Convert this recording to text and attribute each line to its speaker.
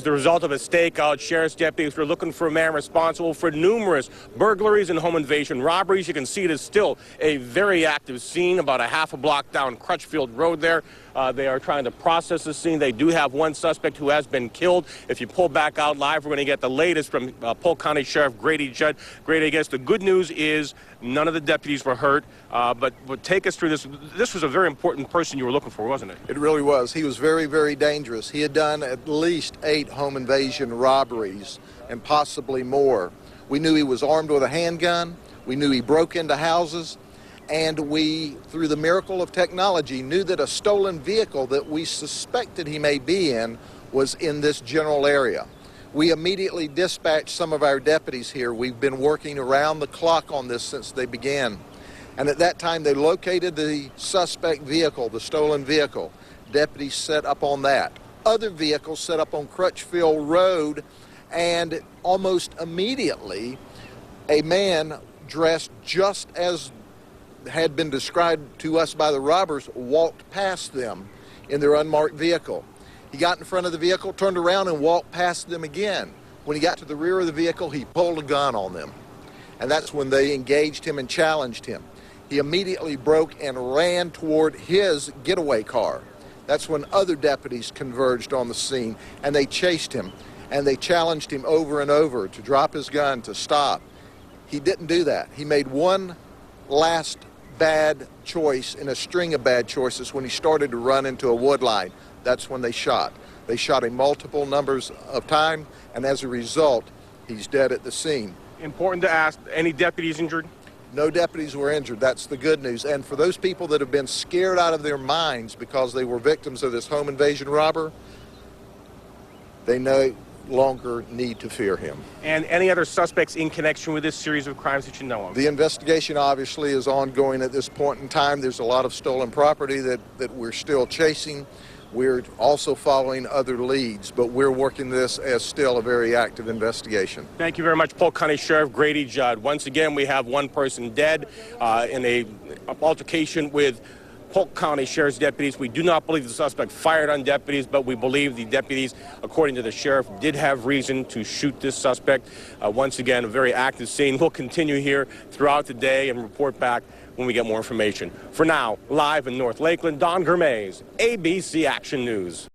Speaker 1: As a result of a stakeout, sheriff's deputies were looking for a man responsible for numerous burglaries and home invasion robberies. You can see it is still a very active scene about a half a block down Crutchfield Road there. They are trying to process the scene. They do have one suspect who has been killed. If you pull back out live, we're going to get the latest from Polk County Sheriff Grady Judd. Grady, I guess the good news is none of the deputies were hurt, but take us through this. This was a very important person you were looking for, wasn't it?
Speaker 2: It really was. He was very, very dangerous. He had done at least 8 home invasion robberies and possibly more. We knew he was armed with a handgun. We knew he broke into houses. And we, through the miracle of technology, knew that a stolen vehicle that we suspected he may be in was in this general area. We immediately dispatched some of our deputies here. We've been working around the clock on this since they began. And at that time, they located the suspect vehicle, the stolen vehicle. Deputies set up on that. Other vehicles set up on Crutchfield Road, and almost immediately, a man dressed just as had been described to us by the robbers walked past them in their unmarked vehicle. He got in front of the vehicle, turned around, and walked past them again. When he got to the rear of the vehicle, he pulled a gun on them. And that's when they engaged him and challenged him. He immediately broke and ran toward his getaway car. That's when other deputies converged on the scene, and they chased him, and they challenged him over and over to drop his gun, to stop. He didn't do that. He made one last bad choice in a string of bad choices when he started to run into a wood line. That's when they shot. They shot him multiple numbers of times, and as a result, he's dead at the scene.
Speaker 1: Important to ask, any deputies injured?
Speaker 2: No deputies were injured. That's the good news. And for those people that have been scared out of their minds because they were victims of this home invasion robber, they no longer need to fear him.
Speaker 1: And any other suspects in connection with this series of crimes that you know of?
Speaker 2: The investigation obviously is ongoing at this point in time. There's a lot of stolen property that we're still chasing. We're also following other leads, but we're working this as still a very active investigation.
Speaker 1: Thank you very much, Polk County Sheriff Grady Judd. Once again, we have one person dead in a altercation with Polk County Sheriff's deputies. We do not believe the suspect fired on deputies, but we believe the deputies, according to the sheriff, did have reason to shoot this suspect. Once again, a very active scene. We'll continue here throughout the day and report back when we get more information. For now, live in North Lakeland, Don Germais, ABC Action News.